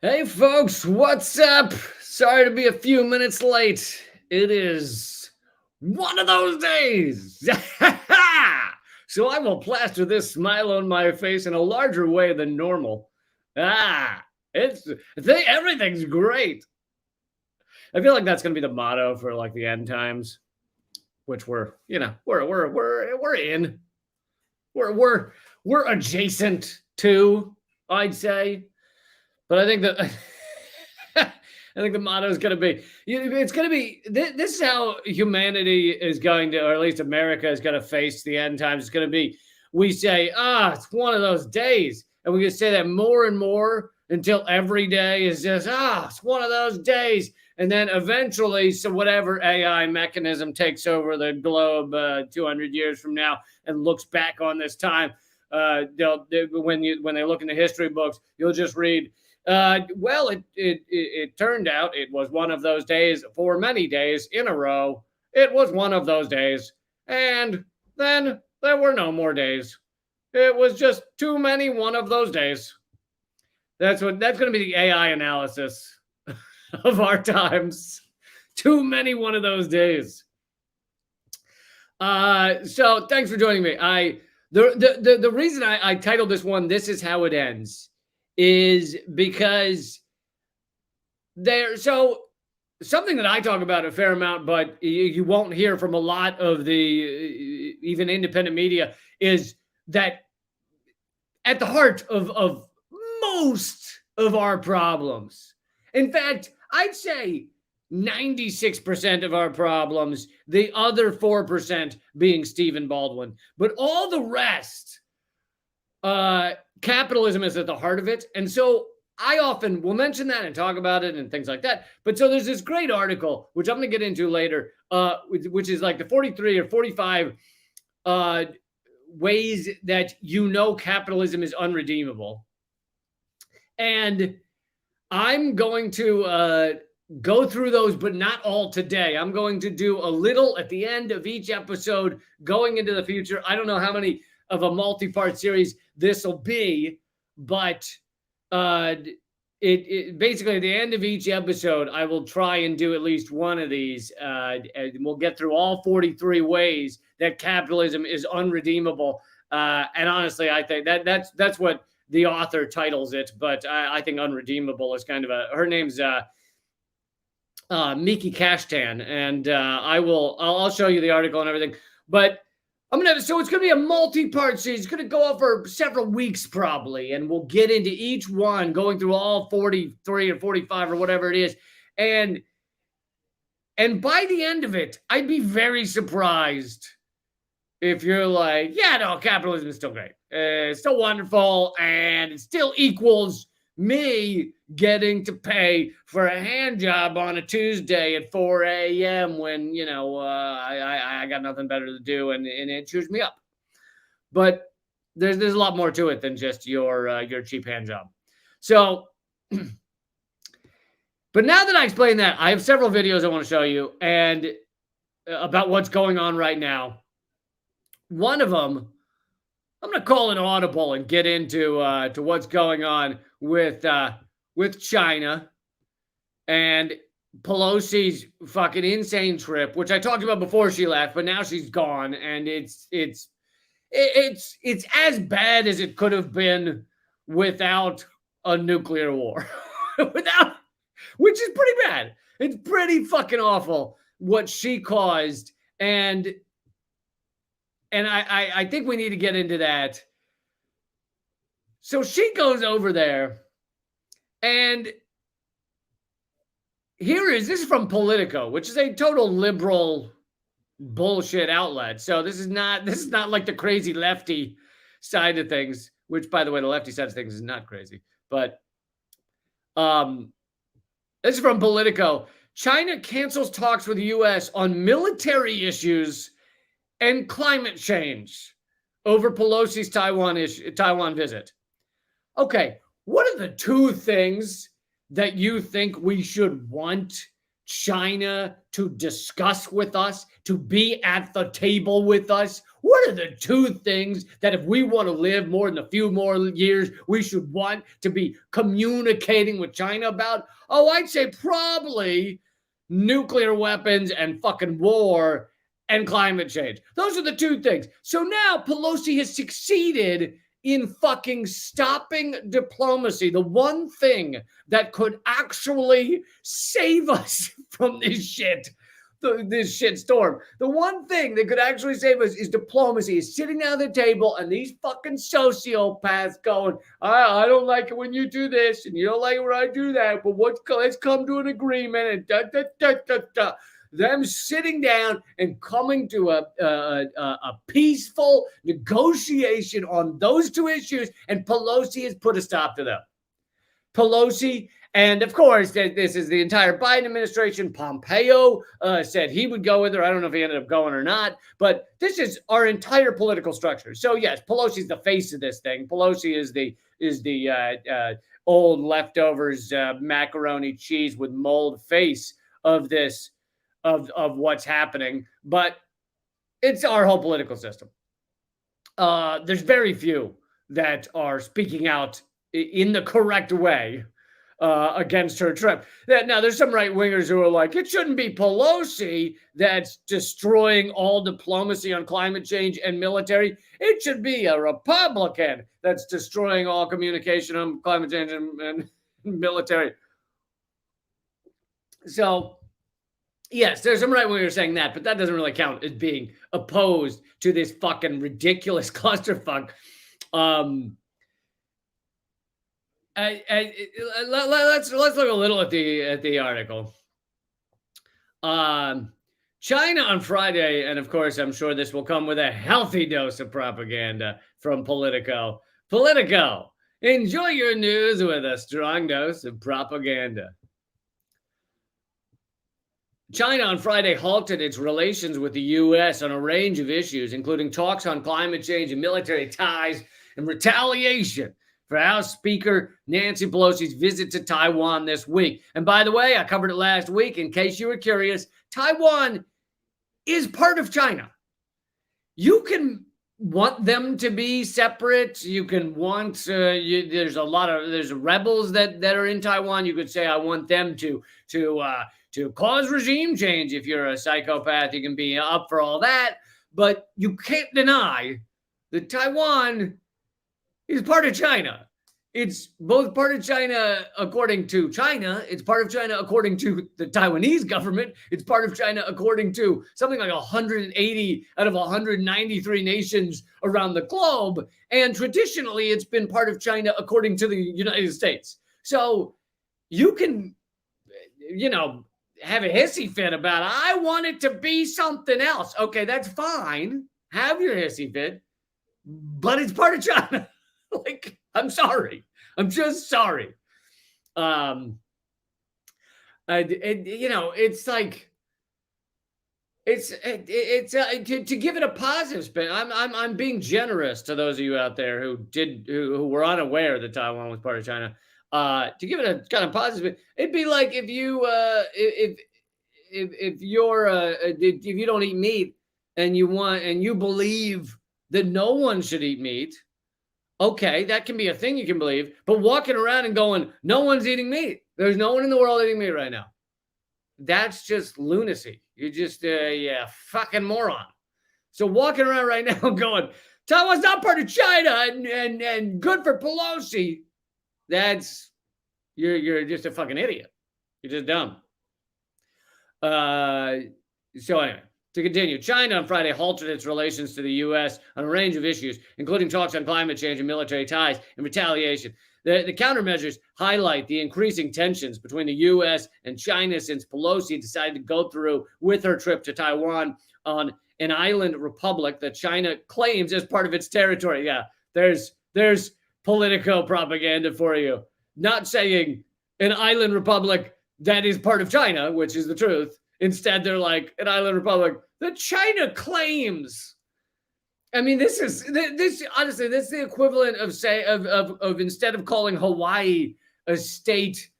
Hey folks, what's up? Sorry to be a few minutes late. It is one of those days. So I will plaster this smile on my face in a larger way than normal. Ah, it's everything's great. I feel like that's gonna be the motto for like the end times, which we're in. We're we're adjacent to, I'd say. But I think that I think the motto is going to be it's going to be this is how humanity is going to, or at least America is going to face the end times. It's going to be we say, it's one of those days. And we can say that more and more until every day is just, it's one of those days. And then eventually, so whatever AI mechanism takes over the globe 200 years from now and looks back on this time, when they look in the history books, you'll just read, well, it turned out it was one of those days for many days in a row. It was one of those days. And then there were no more days. It was just too many one of those days. That's going to be the AI analysis of our times. Too many one of those days. So thanks for joining me. The reason I titled this one "This Is How It Ends" is because so something that I talk about a fair amount, but you won't hear from a lot of the even independent media, is that at the heart of most of our problems, in fact, I'd say 96% of our problems, the other 4% being Stephen Baldwin, but all the rest, capitalism is at the heart of it. And so I often will mention that and talk about it and things like that. But so there's this great article, which I'm going to get into later, which is like the 43 or 45 ways that capitalism is unredeemable. And I'm going to go through those, but not all today. I'm going to do a little at the end of each episode going into the future. I don't know how many of a multi-part series this will be, but it basically at the end of each episode, I will try and do at least one of these, and we'll get through all 43 ways that capitalism is unredeemable. And honestly, I think that's what the author titles it, but I think unredeemable is kind of her name's Miki Kashtan, and I'll show you the article and everything. But so it's gonna be a multi-part series. It's gonna go on for several weeks probably, and we'll get into each one, going through all 43 or 45 or whatever it is, and by the end of it, I'd be very surprised if you're like, yeah, no, capitalism is still great. It's still wonderful, and it still equals me getting to pay for a hand job on a Tuesday at 4 a.m. when, I got nothing better to do, and it cheers me up. But there's a lot more to it than just your cheap hand job. So, but now that I explained that, I have several videos I want to show you and about what's going on right now. One of them, I'm going to call an audible and get into to what's going on with China and Pelosi's fucking insane trip, which I talked about before she left, but now she's gone, and it's as bad as it could have been without a nuclear war, which is pretty bad. It's pretty fucking awful what she caused, and I think we need to get into that. So she goes over there, and this is from Politico, which is a total liberal bullshit outlet. So this is not like the crazy lefty side of things, which, by the way, the lefty side of things is not crazy. But this is from Politico. China cancels talks with the U.S. on military issues and climate change over Pelosi's Taiwan visit. Okay, what are the two things that you think we should want China to discuss with us, to be at the table with us? What are the two things that if we want to live more than a few more years, we should want to be communicating with China about? Oh, I'd say probably nuclear weapons and fucking war and climate change. Those are the two things. So now Pelosi has succeeded in fucking stopping diplomacy, the one thing that could actually save us from this shit, this shit storm. The one thing that could actually save us is diplomacy, is sitting down at the table and these fucking sociopaths going, I don't like it when you do this and you don't like it when I do that, but let's come to an agreement and da, da, da, da, da. Them sitting down and coming to a peaceful negotiation on those two issues, and Pelosi has put a stop to them. Pelosi, and of course, this is the entire Biden administration. Pompeo said he would go with her. I don't know if he ended up going or not, but this is our entire political structure. So yes, Pelosi's the face of this thing. Pelosi is the old leftovers macaroni cheese with mold face of this. Of what's happening, but it's our whole political system. There's very few that are speaking out in the correct way against her trip. Now, there's some right-wingers who are like, it shouldn't be Pelosi that's destroying all diplomacy on climate change and military. It should be a Republican that's destroying all communication on climate change and military. So, yes, there's some right wingers saying that, but that doesn't really count as being opposed to this fucking ridiculous clusterfuck. Let's look a little at the article. China on Friday, and of course, I'm sure this will come with a healthy dose of propaganda from Politico. Politico, enjoy your news with a strong dose of propaganda. China on Friday halted its relations with the U.S. on a range of issues, including talks on climate change and military ties and retaliation for House Speaker Nancy Pelosi's visit to Taiwan this week. And by the way, I covered it last week. In case you were curious, Taiwan is part of China. You can want them to be separate. You can want, there's rebels that are in Taiwan. You could say, I want them to cause regime change. If you're a psychopath, you can be up for all that. But you can't deny that Taiwan is part of China. It's both part of China according to China. It's part of China according to the Taiwanese government. It's part of China according to something like 180 out of 193 nations around the globe. And traditionally, it's been part of China according to the United States. So you can, have a hissy fit about, I want it to be something else. Okay, that's fine. Have your hissy fit, but it's part of China. Like, I'm sorry. I'm just sorry. It's like, to give it a positive spin. I'm being generous to those of you out there who were unaware that Taiwan was part of China. To give it a kind of positive spin, it'd be like if you if you don't eat meat and you believe that no one should eat meat. Okay, that can be a thing you can believe, but walking around and going, no one's eating meat. There's no one in the world eating meat right now. That's just lunacy. You're just fucking moron. So walking around right now going, Taiwan's not part of China and good for Pelosi. That's you're just a fucking idiot. You're just dumb. So anyway, to continue, China on Friday halted its relations to the U.S. on a range of issues, including talks on climate change and military ties and retaliation. The countermeasures highlight the increasing tensions between the U.S. and China since Pelosi decided to go through with her trip to Taiwan on an island republic that China claims as part of its territory. Yeah, there's Politico propaganda for you. Not saying an island republic that is part of China, which is the truth. Instead, they're like an island republic that China claims. I mean, this honestly, that's the equivalent of instead of calling Hawaii a state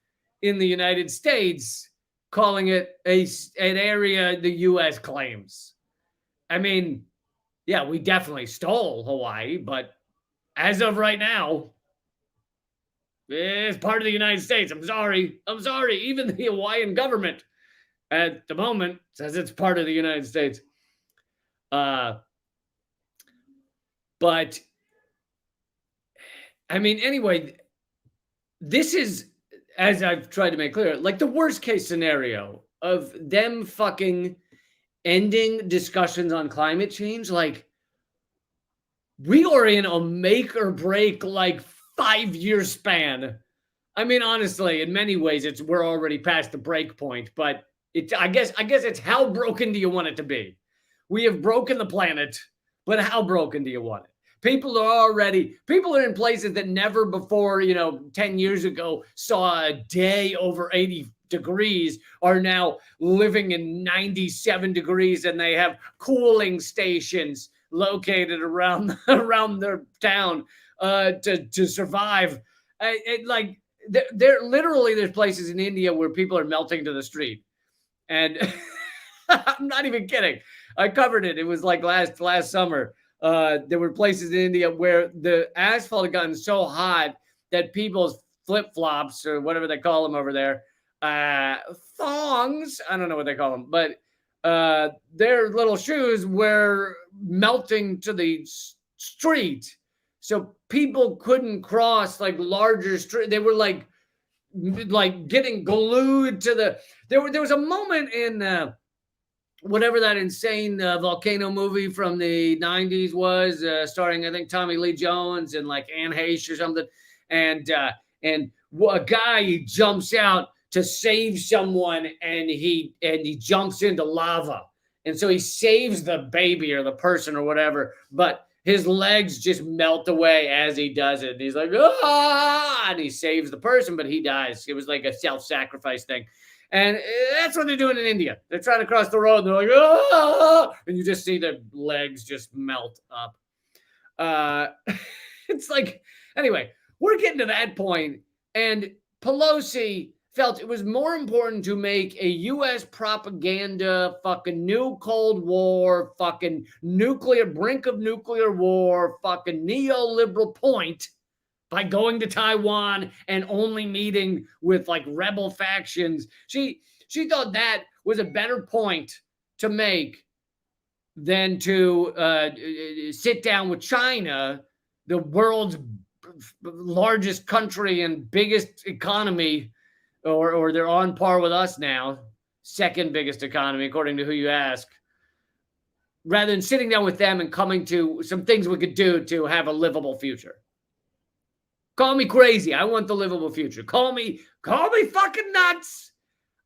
in the United States, calling it an area the U.S. claims. I mean, yeah, we definitely stole Hawaii, but as of right now, it's part of the United States. I'm sorry. I'm sorry. Even the Hawaiian government at the moment says it's part of the United States. But I mean, anyway, this is, as I've tried to make clear, like the worst case scenario of them fucking ending discussions on climate change. Like, we are in a make or break, like 5-year span. I mean, honestly, in many ways, we're already past the break point, but I guess it's how broken do you want it to be? We have broken the planet, but how broken do you want it? People are in places that never before, 10 years ago saw a day over 80 degrees, are now living in 97 degrees, and they have cooling stations located around their town to survive. There's places in India where people are melting to the street, and I'm not even kidding. I covered it. It was like last summer. There were places in India where the asphalt had gotten so hot that people's flip-flops, or whatever they call them over there, thongs, I don't know what they call them, but their little shoes were melting to the street. So people couldn't cross like larger street. They were like getting glued to the. There was a moment in whatever that insane volcano movie from the 90s was, starring I think Tommy Lee Jones and like Anne Heche or something, and a guy jumps out to save someone, and he jumps into lava, and so he saves the baby or the person or whatever, but his legs just melt away as he does it. And he's like, ah, and he saves the person, but he dies. It was like a self-sacrifice thing. And that's what they're doing in India. They're trying to cross the road, and they're like, ah, and you just see their legs just melt up. It's like, anyway, we're getting to that point, and Pelosi felt it was more important to make a U.S. propaganda fucking new Cold War, fucking brink of nuclear war, fucking neoliberal point by going to Taiwan and only meeting with like rebel factions. She thought that was a better point to make than to sit down with China, the world's largest country and biggest economy, or they're on par with us now, second biggest economy, according to who you ask, rather than sitting down with them and coming to some things we could do to have a livable future. Call me crazy. I want the livable future. Call me fucking nuts.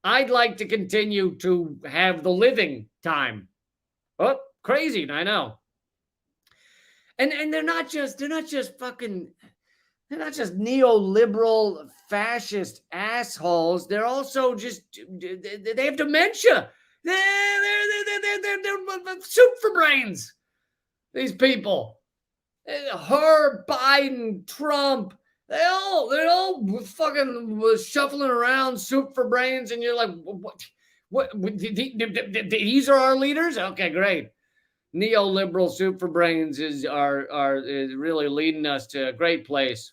I'd like to continue to have the living time. Oh, crazy, I know. And they're not just neoliberal fascist assholes. They're also just, they have dementia. They're soup for brains. These people, her, Biden, Trump, they're all fucking shuffling around, soup for brains, and you're like, what? These are our leaders? Okay, great. Neoliberal soup for brains is really leading us to a great place.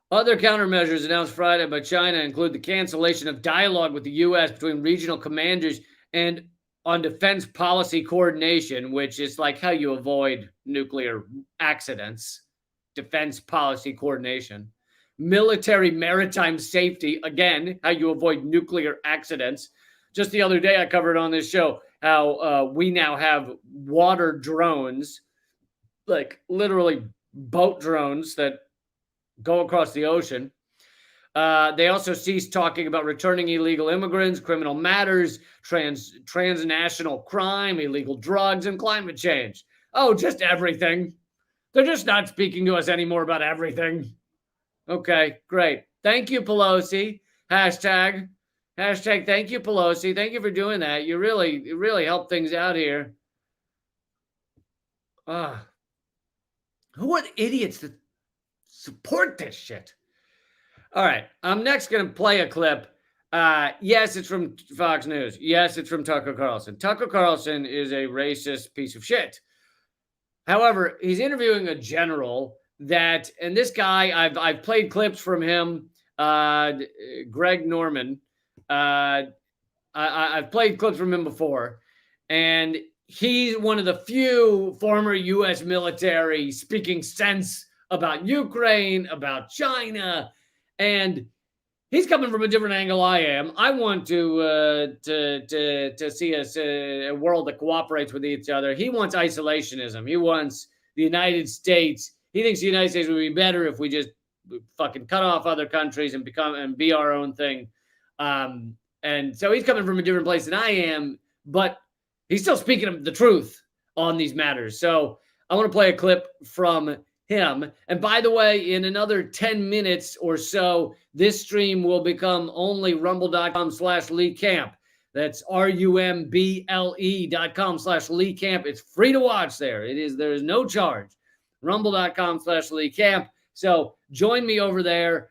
Other countermeasures announced Friday by China include the cancellation of dialogue with the U.S. between regional commanders and on defense policy coordination, which is like how you avoid nuclear accidents. Defense policy coordination. Military maritime safety, again, how you avoid nuclear accidents. Just the other day, I covered on this show how we now have water drones, like literally boat drones that go across the ocean. They also ceased talking about returning illegal immigrants, criminal matters, transnational crime, illegal drugs, and climate change. Oh, just everything. They're just not speaking to us anymore about everything. Okay, great. Thank you, Pelosi. Hashtag thank you, Pelosi. Thank you for doing that. You really helped things out here. Who are the idiots that support this shit? All right, I'm next going to play a clip Yes, it's from Fox News. Yes, it's from Tucker Carlson. Tucker Carlson is a racist piece of shit. However, he's interviewing a general and this guy, I've played clips from him, Greg Norman. I've played clips from him before, and he's one of the few former U.S. military speaking sense about Ukraine, about China, and he's coming from a different angle I am. I want to see a world that cooperates with each other. He wants isolationism. He wants the United States. He thinks the United States would be better if we just fucking cut off other countries and be our own thing. And so he's coming from a different place than I am, but he's still speaking the truth on these matters. So I want to play a clip from him. And by the way, in another 10 minutes or so, this stream will become only rumble.com/Lee Camp. That's rumble.com/Lee Camp. It's free to watch there. There is no charge. Rumble.com/Lee Camp. So join me over there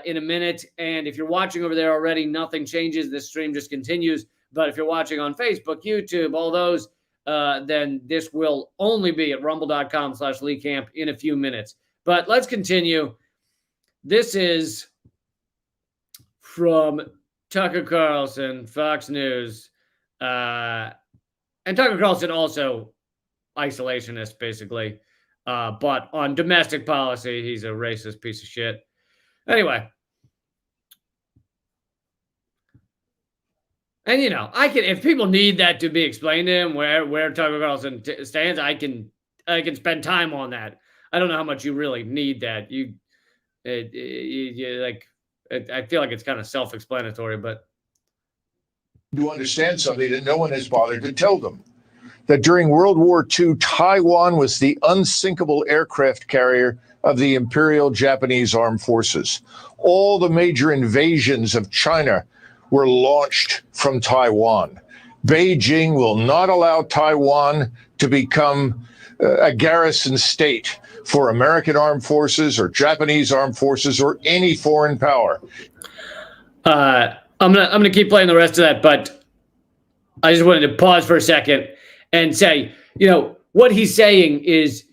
in a minute. And if you're watching over there already, nothing changes. This stream just continues. But if you're watching on Facebook, YouTube, all those, then this will only be at rumble.com/Lee Camp in a few minutes. But let's continue. This is from Tucker Carlson, Fox News. And Tucker Carlson also isolationist, basically. But on domestic policy, he's a racist piece of shit. Anyway. And, I can, if people need that to be explained to him where Tucker Carlson stands, I can spend time on that. I don't know how much you really need that. I feel like it's kind of self-explanatory, but. To understand something that no one has bothered to tell them. That during World War II, Taiwan was the unsinkable aircraft carrier of the Imperial Japanese Armed Forces. All the major invasions of China were launched from Taiwan. Beijing will not allow Taiwan to become a garrison state for American armed forces or Japanese armed forces or any foreign power. I'm gonna keep playing the rest of that, but I just wanted to pause for a second and say, what he's saying is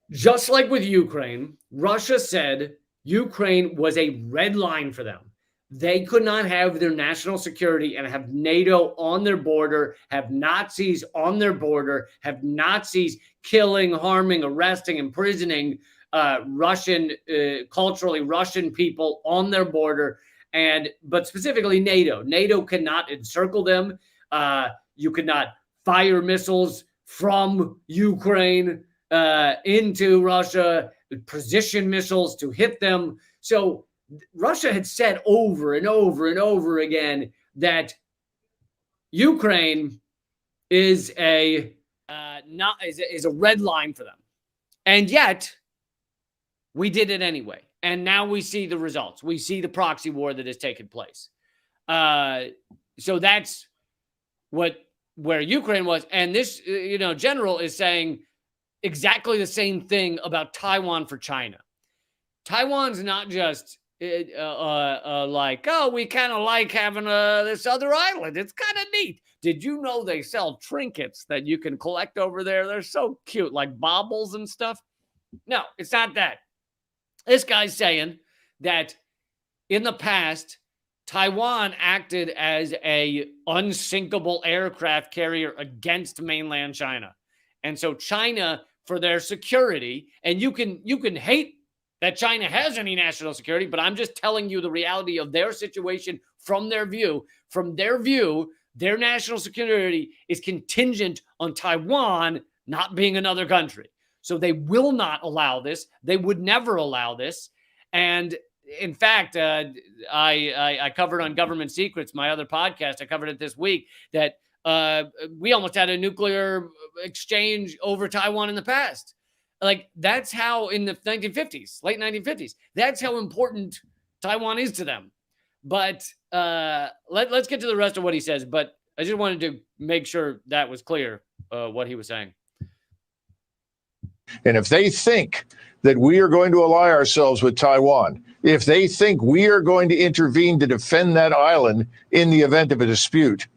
just like with Ukraine, Russia said Ukraine was a red line for them. They could not have their national security and have NATO on their border, have Nazis on their border, have Nazis killing, harming, arresting, imprisoning culturally Russian people on their border. But specifically NATO. NATO cannot encircle them. You could not fire missiles from Ukraine into Russia, precision missiles to hit them. So Russia had said over and over and over again that Ukraine is a red line for them, and yet we did it anyway. And now we see the results. We see the proxy war that has taken place. So that's where Ukraine was, and this general is saying exactly the same thing about Taiwan for China. Taiwan's not just we kind of like having this other island. It's kind of neat. Did you know they sell trinkets that you can collect over there? They're so cute, like baubles and stuff. No, it's not that. This guy's saying that in the past, Taiwan acted as a unsinkable aircraft carrier against mainland China. And so China, for their security, and you can hate that China has any national security, but I'm just telling you the reality of their situation from their view. From their view, their national security is contingent on Taiwan not being another country. So they will not allow this. They would never allow this. And in fact, I covered on Government Secrets, my other podcast, I covered it this week, that we almost had a nuclear exchange over Taiwan in the past. Like, that's how in the 1950s, late 1950s, that's how important Taiwan is to them. But let's get to the rest of what he says. But I just wanted to make sure that was clear, what he was saying. And if they think that we are going to ally ourselves with Taiwan, if they think we are going to intervene to defend that island in the event of a dispute,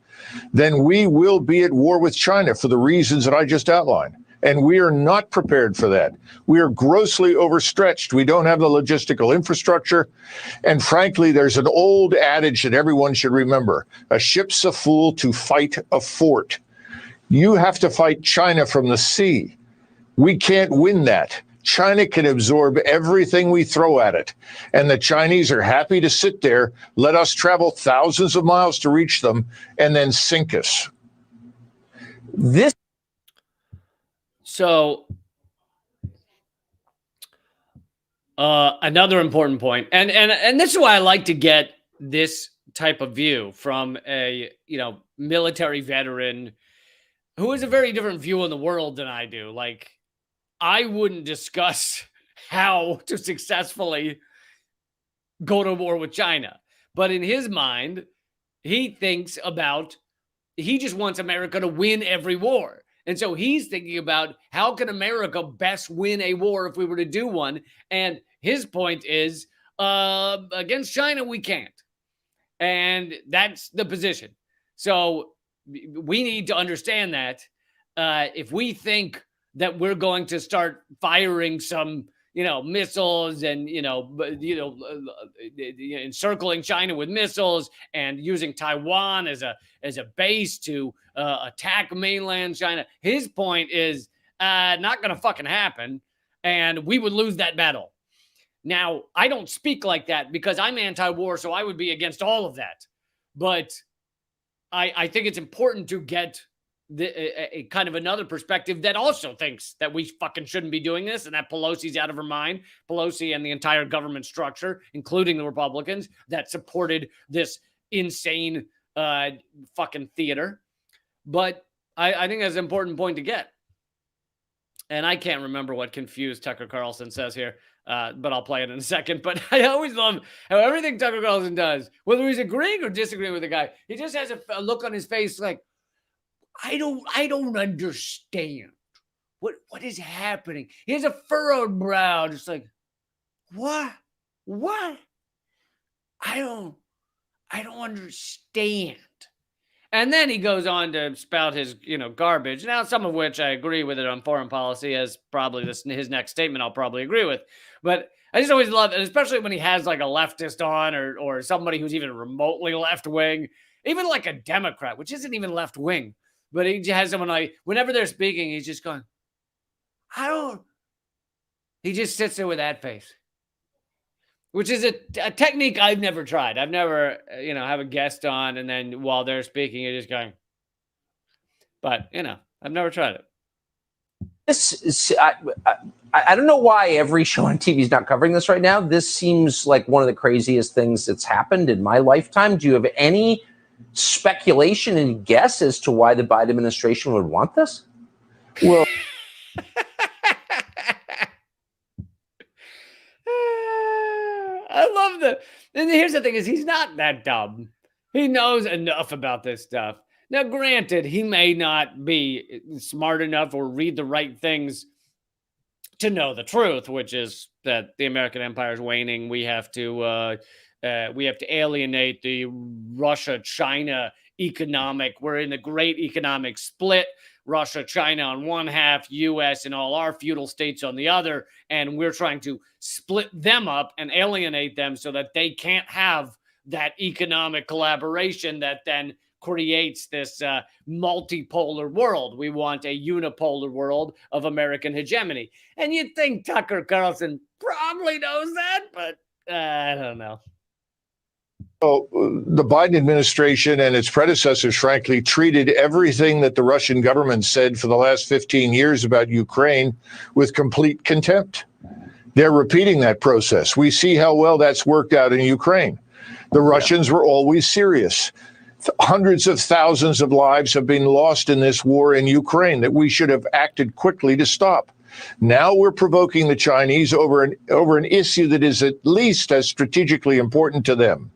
then we will be at war with China for the reasons that I just outlined. And we are not prepared for that. We are grossly overstretched. We don't have the logistical infrastructure. And frankly, there's an old adage that everyone should remember: a ship's a fool to fight a fort. You have to fight China from the sea. We can't win that. China can absorb everything we throw at it. And the Chinese are happy to sit there, let us travel thousands of miles to reach them, and then sink us. So, another important point, and this is why I like to get this type of view from a military veteran who has a very different view on the world than I do. Like, I wouldn't discuss how to successfully go to war with China, but in his mind, he just wants America to win every war. And so he's thinking about how can America best win a war if we were to do one. And his point is, against China, we can't. And that's the position. So we need to understand that if we think that we're going to start firing some, missiles and, encircling China with missiles and using Taiwan as a base to attack mainland China. His point is not going to fucking happen, and we would lose that battle. Now, I don't speak like that because I'm anti-war, so I would be against all of that. But I think it's important to get a kind of another perspective that also thinks that we fucking shouldn't be doing this and that Pelosi's out of her mind. Pelosi and the entire government structure, including the Republicans that supported this insane fucking theater. But I think that's an important point to get. And I can't remember what confused Tucker Carlson says here, but I'll play it in a second. But I always love how everything Tucker Carlson does, whether he's agreeing or disagreeing with the guy, he just has a look on his face like, I don't understand what is happening. He has a furrowed brow, just like, what? I don't understand. And then he goes on to spout his, garbage. Now, some of which I agree with it on foreign policy, as probably his next statement I'll probably agree with. But I just always love it, especially when he has like a leftist on or somebody who's even remotely left wing, even like a Democrat, which isn't even left wing. But he has someone like, whenever they're speaking, he's just going, he just sits there with that face, which is a technique I've never tried. I've never, have a guest on and then while they're speaking, you're just going, but, I've never tried it. This is, I don't know why every show on TV is not covering this right now. This seems like one of the craziest things that's happened in my lifetime. Do you have any speculation and guess as to why the Biden administration would want this? Well, I love the. And here's the thing: is he's not that dumb. He knows enough about this stuff. Now, granted, he may not be smart enough or read the right things to know the truth, which is that the American empire is waning. We have to alienate the Russia-China economic. We're in a great economic split. Russia, China on one half, U.S. and all our feudal states on the other. And we're trying to split them up and alienate them so that they can't have that economic collaboration that then creates this multipolar world. We want a unipolar world of American hegemony. And you'd think Tucker Carlson probably knows that, but I don't know. So the Biden administration and its predecessors, frankly, treated everything that the Russian government said for the last 15 years about Ukraine with complete contempt. They're repeating that process. We see how well that's worked out in Ukraine. The Russians were always serious. Hundreds of thousands of lives have been lost in this war in Ukraine that we should have acted quickly to stop. Now we're provoking the Chinese over an issue that is at least as strategically important to them.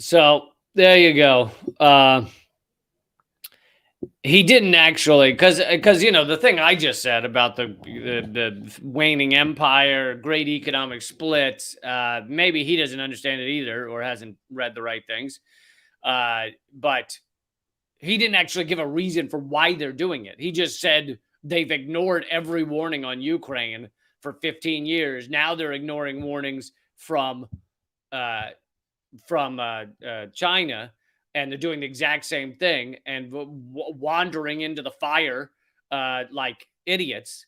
So there you go. He didn't actually, because you know the thing I just said about the waning empire, great economic split. Maybe he doesn't understand it either, or hasn't read the right things. But he didn't actually give a reason for why they're doing it. He just said they've ignored every warning on Ukraine for 15 years. Now they're ignoring warnings from China, and they're doing the exact same thing and wandering into the fire like idiots.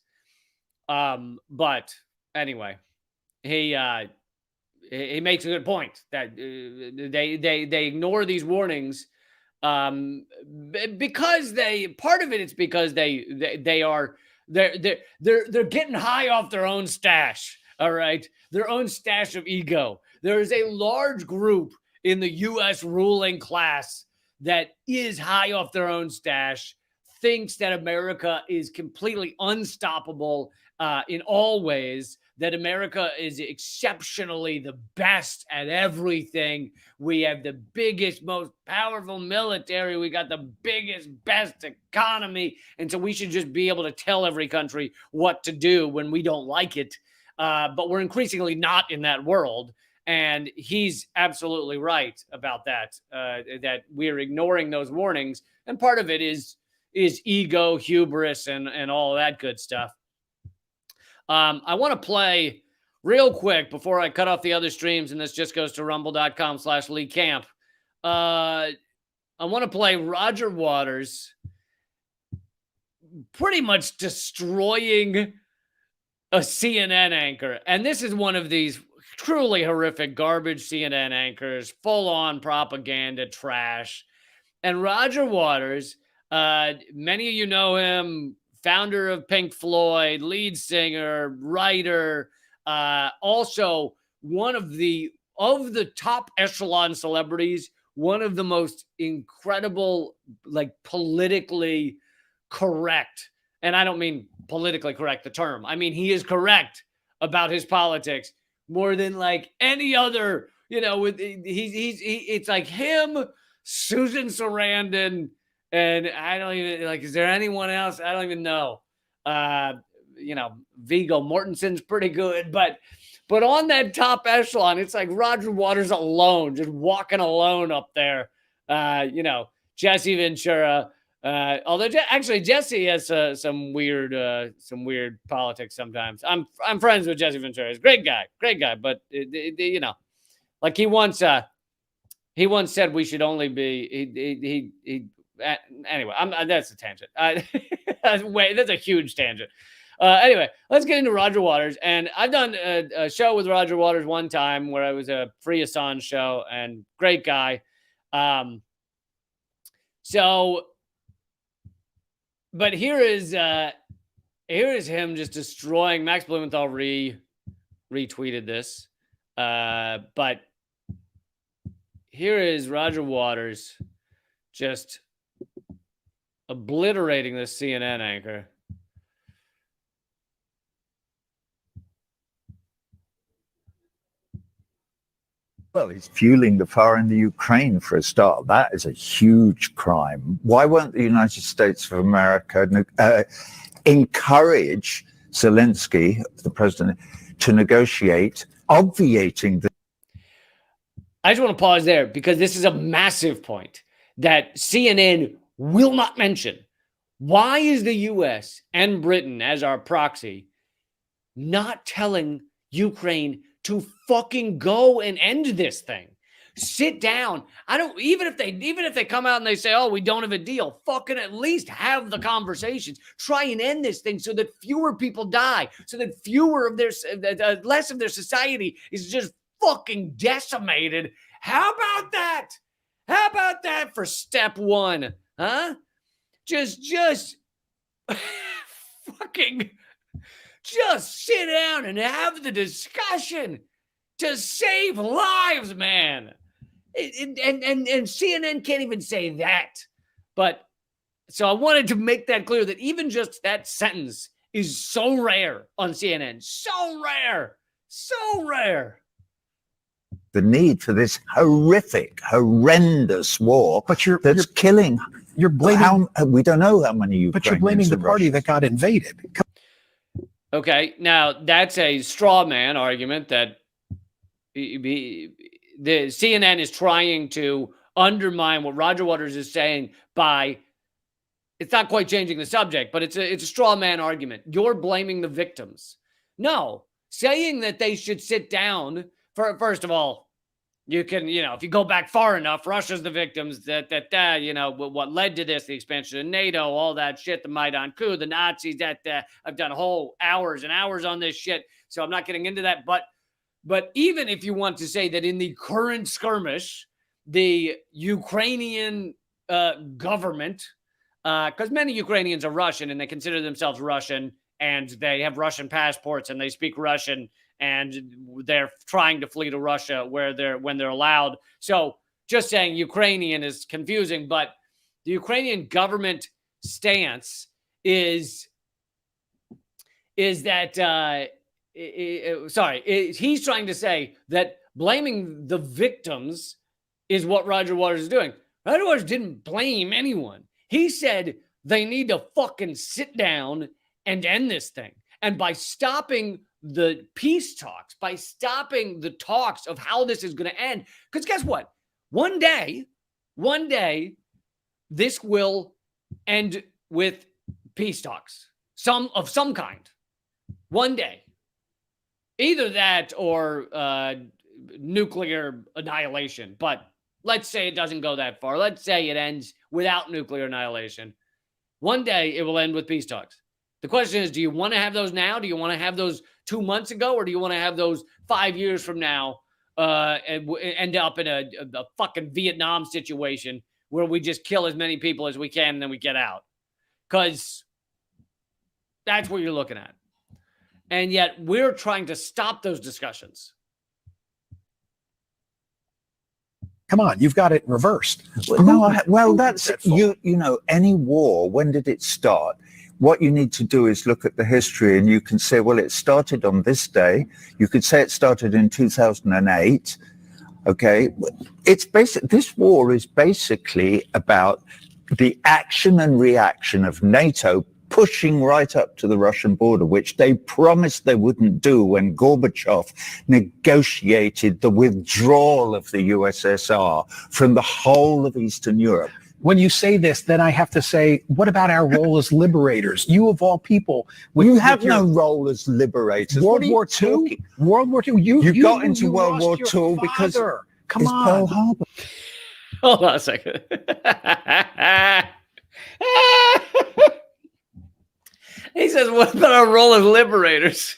But anyway, he makes a good point that they ignore these warnings because part of it is because they're getting high off their own stash. All right, their own stash of ego. There is a large group in the U.S. ruling class that is high off their own stash, thinks that America is completely unstoppable in all ways, that America is exceptionally the best at everything. We have the biggest, most powerful military. We got the biggest, best economy. And so we should just be able to tell every country what to do when we don't like it. But we're increasingly not in that world. And he's absolutely right about that, that we're ignoring those warnings. And part of it is ego, hubris, and all that good stuff. I want to play real quick before I cut off the other streams, and this just goes to rumble.com/Lee Camp. I want to play Roger Waters pretty much destroying a CNN anchor. And this is one of these truly horrific garbage CNN anchors, full-on propaganda trash. And Roger Waters, many of you know him, founder of Pink Floyd, lead singer, writer, also one of the top echelon celebrities, one of the most incredible, like politically correct. And I don't mean politically correct, the term. I mean, he is correct about his politics more than like any other, you know, it's like him, Susan Sarandon, and I don't even like, is there anyone else? I don't even know. You know, Viggo Mortensen's pretty good, but on that top echelon, it's like Roger Waters alone, just walking alone up there. You know, Jesse Ventura. Although actually Jesse has some weird politics sometimes. I'm friends with Jesse Ventura. He's a great guy, but you know, like he once said we should only be anyway. That's a tangent. That's a huge tangent. Anyway, let's get into Roger Waters. And I've done a show with Roger Waters one time where I was a free Assange show, and great guy. But here is him just destroying. Max Blumenthal retweeted this. But here is Roger Waters just obliterating this CNN anchor. Well, he's fueling the fire in the Ukraine for a start. That is a huge crime. Why won't the United States of America encourage Zelensky, the president, to negotiate, obviating the... I just want to pause there because this is a massive point that CNN will not mention. Why is the U.S. and Britain, as our proxy, not telling Ukraine to fucking go and end this thing? Sit down. Even if they come out and they say, oh, we don't have a deal, fucking at least have the conversations. Try and end this thing so that fewer people die, so that less of their society is just fucking decimated. How about that? How about that for step one? Huh? Just fucking just sit down and have the discussion to save lives, man. And CNN can't even say that. But so I wanted to make that clear that even just that sentence is so rare on CNN. So rare. So rare. The need for this horrific, horrendous war that's killing You're blaming. We don't know how many Ukrainians. But you're blaming the party Russians. that got invaded. Okay, now that's a straw man argument that the CNN is trying to undermine what Roger Waters is saying by, it's not quite changing the subject, but it's a straw man argument. You're blaming the victims. No, saying that they should sit down for, first of all, you can, if you go back far enough, Russia's the victims what led to this, the expansion of NATO, all that shit, the Maidan coup, the Nazis, I've done whole hours and hours on this shit. So I'm not getting into that. But even if you want to say that in the current skirmish, the Ukrainian government, because many Ukrainians are Russian and they consider themselves Russian and they have Russian passports and they speak Russian, and they're trying to flee to Russia when they're allowed. So just saying Ukrainian is confusing, but the Ukrainian government stance is that he's trying to say that blaming the victims is what Roger Waters is doing. Roger Waters didn't blame anyone. He said they need to fucking sit down and end this thing. And by stopping the peace talks, by stopping the talks of how this is going to end, because guess what? One day, this will end with peace talks, of some kind. One day. Either that or nuclear annihilation. But let's say it doesn't go that far. Let's say it ends without nuclear annihilation. One day it will end with peace talks. The question is, do you want to have those now? Do you want to have those 2 months ago? Or do you want to have those 5 years from now and end up in a fucking Vietnam situation where we just kill as many people as we can and then we get out? Because that's what you're looking at. And yet we're trying to stop those discussions. Come on, you've got it reversed. That's any war. When did it start? What you need to do is look at the history, and you can say, well, it started on this day. You could say it started in 2008. Okay, this war is basically about the action and reaction of NATO pushing right up to the Russian border, which they promised they wouldn't do when Gorbachev negotiated the withdrawal of the USSR from the whole of Eastern Europe. When you say this, then I have to say, what about our role as liberators? You of all people. You have no role as liberators. World War II? World War II? You got into World War II because Come on. Pearl Harbor. Hold on a second. He says, what about our role as liberators?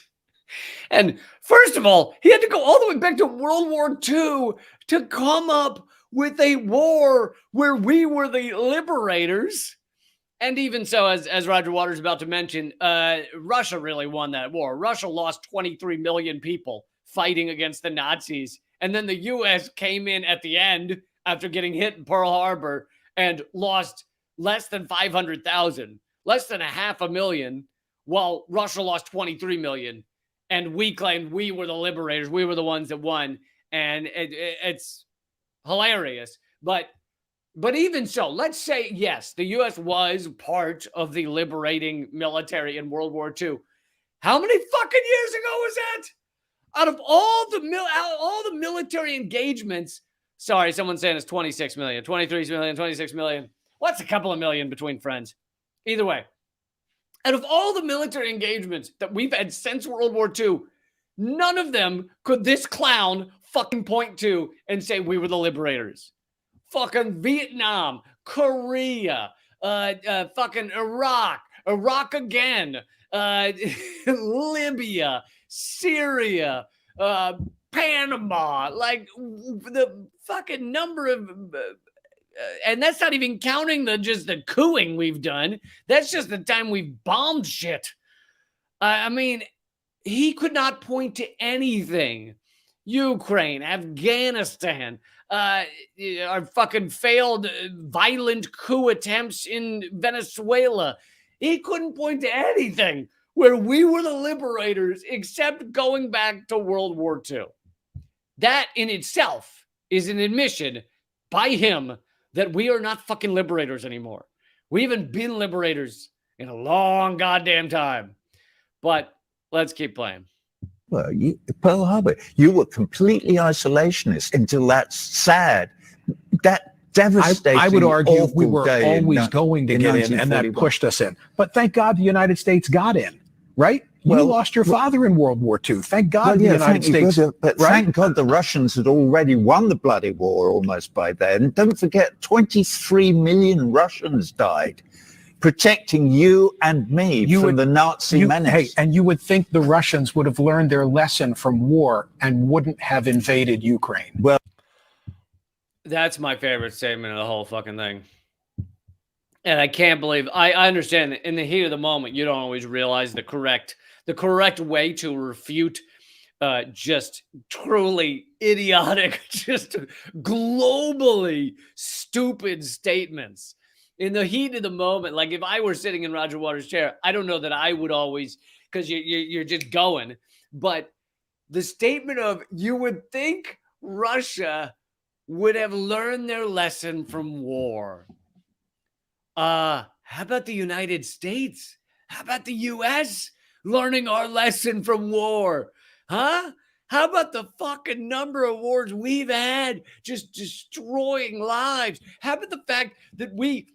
And first of all, he had to go all the way back to World War II to come up with a war where we were the liberators. And even so, as Roger Waters is about to mention, Russia really won that war. Russia lost 23 million people fighting against the Nazis. And then the U.S. came in at the end after getting hit in Pearl Harbor and lost less than 500,000, less than 500,000, while Russia lost 23 million. And we claimed we were the liberators. We were the ones that won. And it's hilarious. But even so, let's say, yes, the U.S. was part of the liberating military in World War II. How many fucking years ago was that? Out of all the military engagements, sorry, someone's saying it's 26 million, 23 million, 26 million. What's a couple of million between friends? Either way, out of all the military engagements that we've had since World War II, none of them could this clown fucking point to and say we were the liberators. Fucking Vietnam, Korea, fucking Iraq again, Libya, Syria, Panama, like the fucking number of, and that's not even counting the cooing we've done. That's just the time we've bombed shit. I mean, he could not point to anything. Ukraine, Afghanistan, our fucking failed violent coup attempts in Venezuela. He couldn't point to anything where we were the liberators except going back to World War II. That in itself is an admission by him that we are not fucking liberators anymore. We haven't been liberators in a long goddamn time. But let's keep playing. Well, Pearl Harbor, you were completely isolationist until that sad, that devastating, I would argue we awful were day always going to get in, and that 1941. pushed us in. But thank God the United States got in, right? You Well, lost your father in World War II. Thank God Well, the yeah, United thank you, States. but right? thank God the Russians had already won the bloody war almost by then. Don't forget, 23 million Russians died protecting you and me from the Nazi menace. Hey, and you would think the Russians would have learned their lesson from war and wouldn't have invaded Ukraine. Well, that's my favorite statement of the whole fucking thing. And I can't believe, I understand that in the heat of the moment, you don't always realize the correct way to refute just truly idiotic, just globally stupid statements. In the heat of the moment, like if I were sitting in Roger Waters' chair, I don't know that I would always, because you're just going. But the statement of, you would think Russia would have learned their lesson from war. How about the United States? How about the U.S. learning our lesson from war? Huh? How about the fucking number of wars we've had just destroying lives? How about the fact that we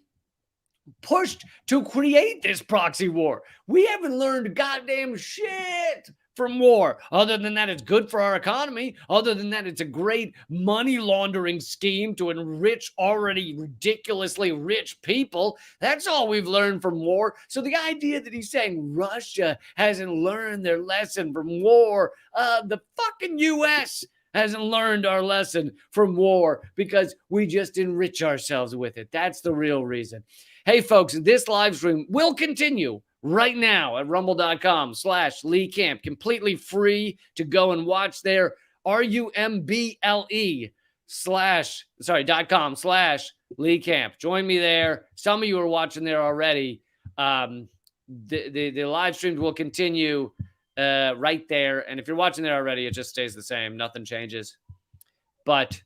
pushed to create this proxy war? We haven't learned goddamn shit from war. Other than that, it's good for our economy. Other than that, it's a great money laundering scheme to enrich already ridiculously rich people. That's all we've learned from war. So the idea that he's saying Russia hasn't learned their lesson from war, the fucking U.S. hasn't learned our lesson from war because we just enrich ourselves with it. That's the real reason. Hey, folks, this live stream will continue right now at rumble.com/Lee Camp. Completely free to go and watch there. RUMBLE.com/Lee Camp. Join me there. Some of you are watching there already. The live streams will continue right there. And if you're watching there already, it just stays the same. Nothing changes. But